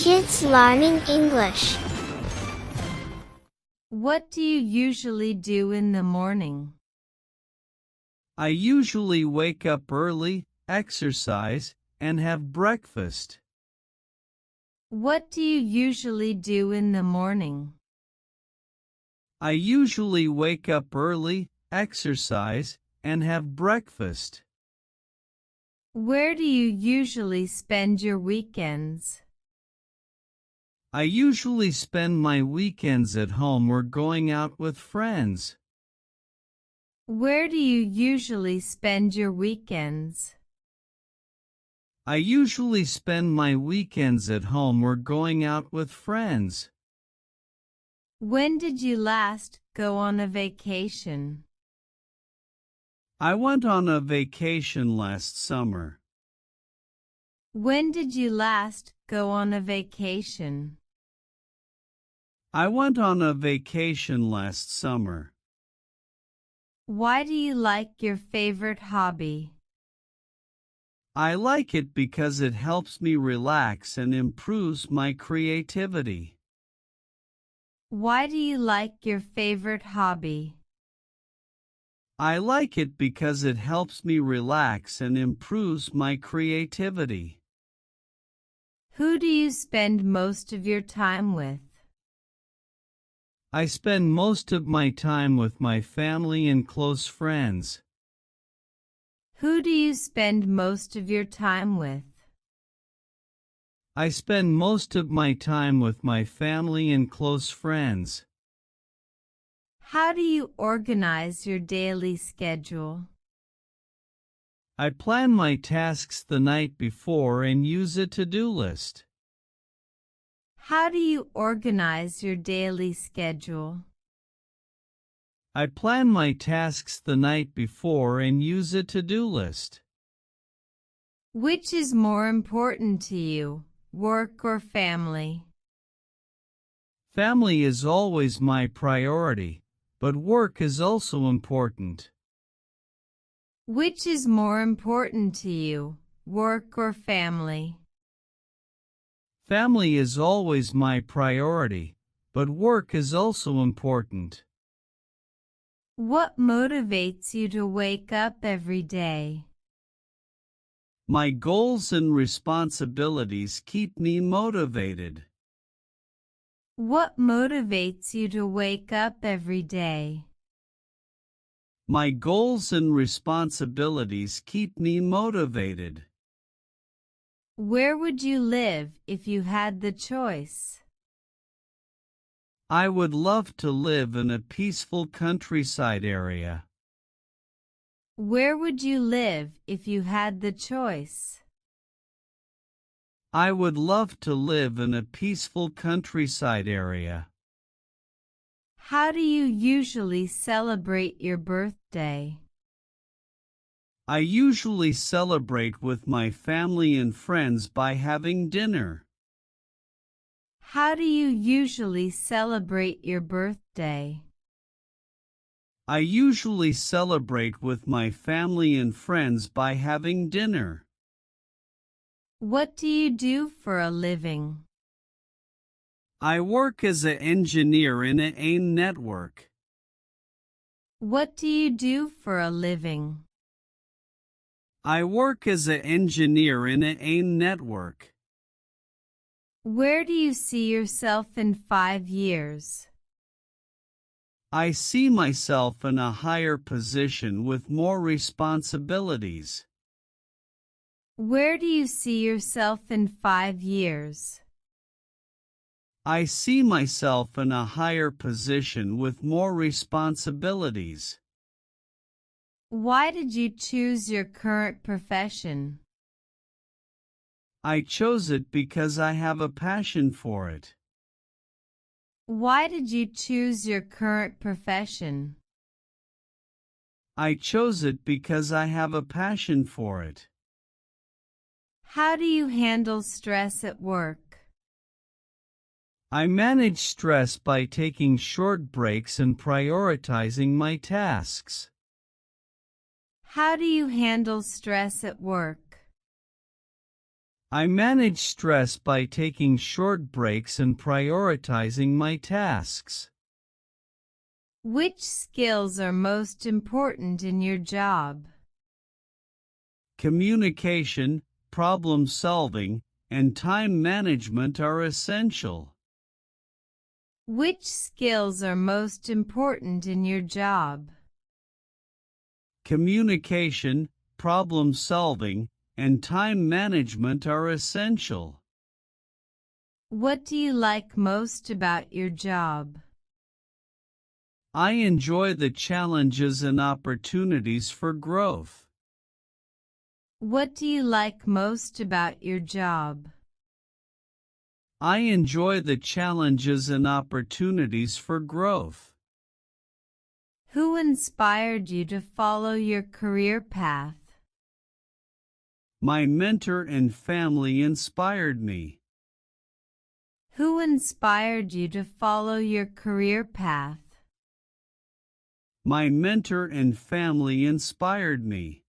Kids learning English. What do you usually do in the morning? I usually wake up early, exercise, and have breakfast. What do you usually do in the morning? I usually wake up early, exercise, and have breakfast. Where do you usually spend your weekends? I usually spend my weekends at home or going out with friends. Where do you usually spend your weekends? I usually spend my weekends at home or going out with friends. When did you last go on a vacation? I went on a vacation last summer. When did you last go on a vacation? I went on a vacation last summer. Why do you like your favorite hobby? I like it because it helps me relax and improves my creativity. Why do you like your favorite hobby? I like it because it helps me relax and improves my creativity. Who do you spend most of your time with? I spend most of my time with my family and close friends. Who do you spend most of your time with? I spend most of my time with my family and close friends. How do you organize your daily schedule? I plan my tasks the night before and use a to-do list. How do you organize your daily schedule? I plan my tasks the night before and use a to-do list. Which is more important to you, work or family? Family is always my priority, but work is also important. Which is more important to you, work or family? Family is always my priority, but work is also important. What motivates you to wake up every day? My goals and responsibilities keep me motivated. What motivates you to wake up every day? My goals and responsibilities keep me motivated. Where would you live if you had the choice? I would love to live in a peaceful countryside area. Where would you live if you had the choice? I would love to live in a peaceful countryside area. How do you usually celebrate your birthday? I usually celebrate with my family and friends by having dinner. How do you usually celebrate your birthday? I usually celebrate with my family and friends by having dinner. What do you do for a living? I work as an engineer in an AIM network. What do you do for a living? I work as an engineer in an AIM network. Where do you see yourself in 5 years? I see myself in a higher position with more responsibilities. Where do you see yourself in 5 years? I see myself in a higher position with more responsibilities. Why did you choose your current profession? I chose it because I have a passion for it. Why did you choose your current profession? I chose it because I have a passion for it. How do you handle stress at work? I manage stress by taking short breaks and prioritizing my tasks. How do you handle stress at work? I manage stress by taking short breaks and prioritizing my tasks. Which skills are most important in your job? Communication, problem solving, and time management are essential. Which skills are most important in your job? Communication, problem solving, and time management are essential. What do you like most about your job? I enjoy the challenges and opportunities for growth. What do you like most about your job? I enjoy the challenges and opportunities for growth. Who inspired you to follow your career path? My mentor and family inspired me. Who inspired you to follow your career path? My mentor and family inspired me.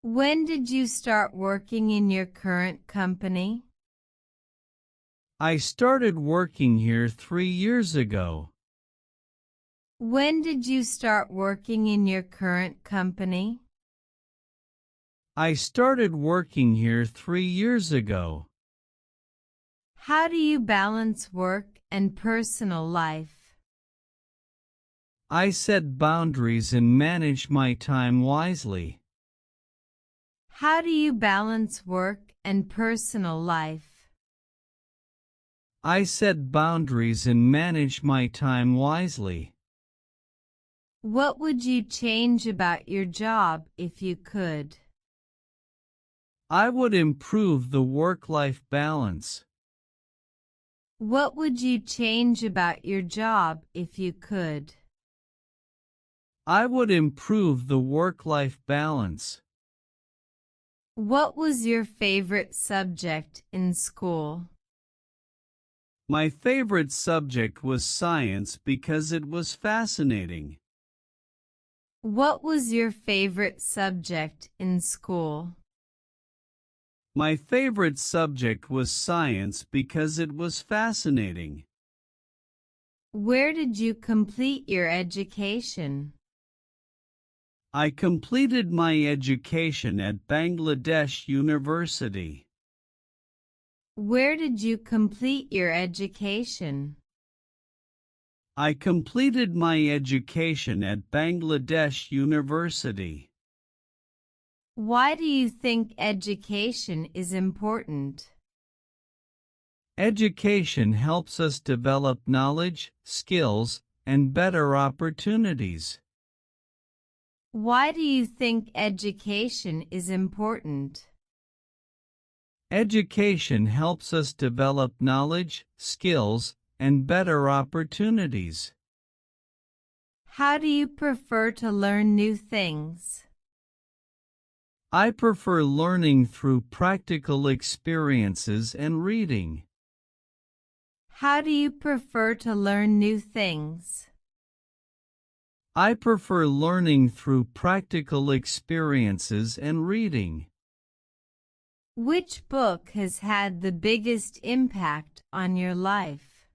When did you start working in your current company? I started working here 3 years ago. When did you start working in your current company? I started working here 3 years ago. How do you balance work and personal life? I set boundaries and manage my time wisely. How do you balance work and personal life? I set boundaries and manage my time wisely. What would you change about your job if you could? I would improve the work-life balance. What would you change about your job if you could? I would improve the work-life balance. What was your favorite subject in school? My favorite subject was science because it was fascinating. What was your favorite subject in school? My favorite subject was science because it was fascinating. Where did you complete your education? I completed my education at Bangladesh University. Where did you complete your education? I completed my education at Bangladesh University. Why do you think education is important? Education helps us develop knowledge, skills, and better opportunities. Why do you think education is important? Education helps us develop knowledge, skills, and better opportunities. How do you prefer to learn new things? I prefer learning through practical experiences and reading. How do you prefer to learn new things? I prefer learning through practical experiences and reading. Which book has had the biggest impact on your life?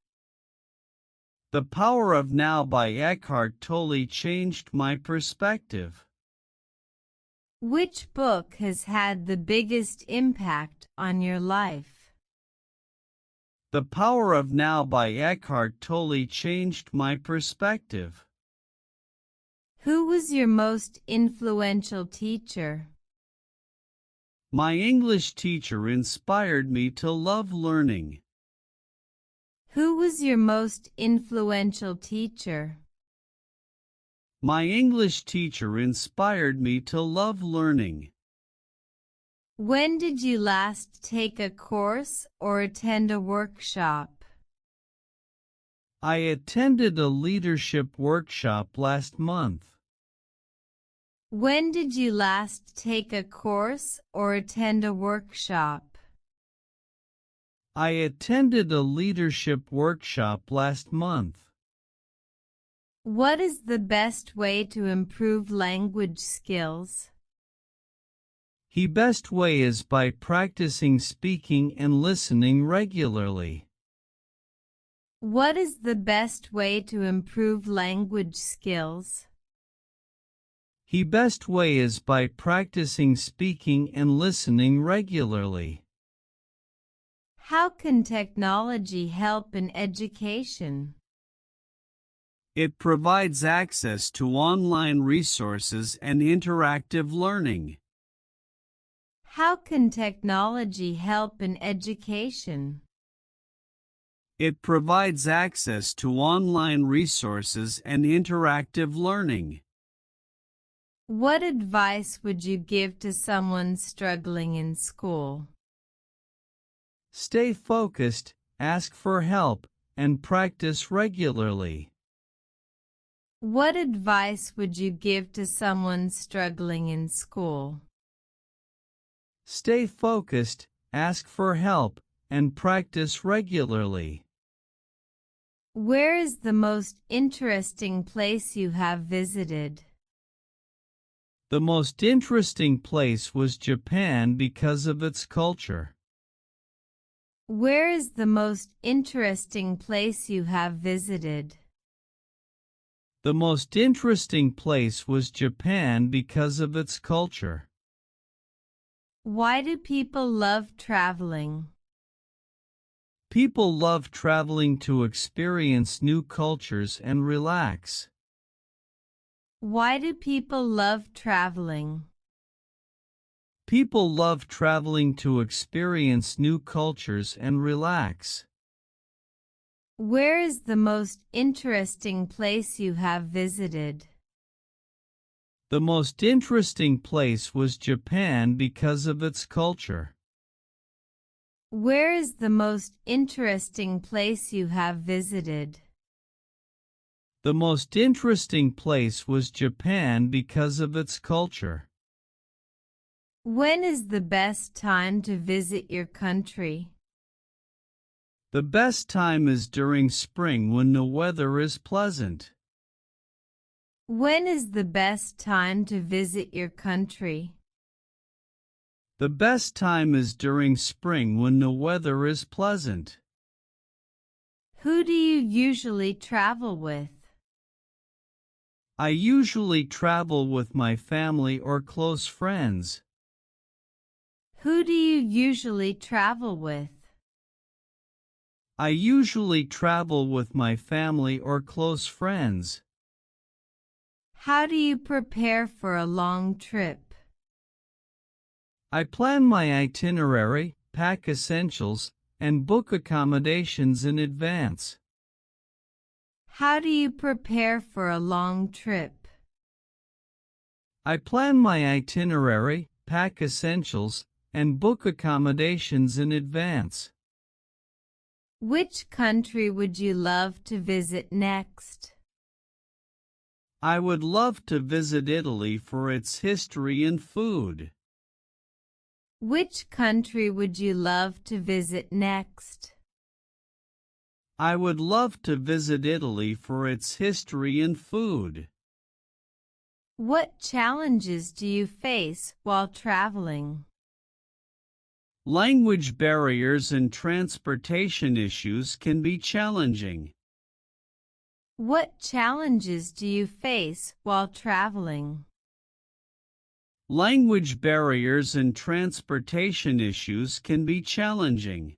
The Power of Now by Eckhart Tolle changed my perspective. Which book has had the biggest impact on your life? The Power of Now by Eckhart Tolle changed my perspective. Who was your most influential teacher? My English teacher inspired me to love learning. Who was your most influential teacher? My English teacher inspired me to love learning. When did you last take a course or attend a workshop? I attended a leadership workshop last month. When did you last take a course or attend a workshop? I attended a leadership workshop last month. What is the best way to improve language skills? The best way is by practicing speaking and listening regularly. What is the best way to improve language skills? The best way is by practicing speaking and listening regularly. How can technology help in education? It provides access to online resources and interactive learning. How can technology help in education? It provides access to online resources and interactive learning. What advice would you give to someone struggling in school? Stay focused, ask for help, and practice regularly. What advice would you give to someone struggling in school? Stay focused, ask for help, and practice regularly. Where is the most interesting place you have visited? The most interesting place was Japan because of its culture. Where is the most interesting place you have visited? The most interesting place was Japan because of its culture. Why do people love traveling? People love traveling to experience new cultures and relax. Why do people love traveling? People love traveling to experience new cultures and relax. Where is the most interesting place you have visited? The most interesting place was Japan because of its culture. Where is the most interesting place you have visited? The most interesting place was Japan because of its culture. When is the best time to visit your country? The best time is during spring when the weather is pleasant. When is the best time to visit your country? The best time is during spring when the weather is pleasant. Who do you usually travel with? I usually travel with my family or close friends. Who do you usually travel with? I usually travel with my family or close friends. How do you prepare for a long trip? I plan my itinerary, pack essentials, and book accommodations in advance. How do you prepare for a long trip? I plan my itinerary, pack essentials, and book accommodations in advance. Which country would you love to visit next? I would love to visit Italy for its history and food. Which country would you love to visit next? I would love to visit Italy for its history and food. What challenges do you face while traveling? Language barriers and transportation issues can be challenging. What challenges do you face while traveling? Language barriers and transportation issues can be challenging.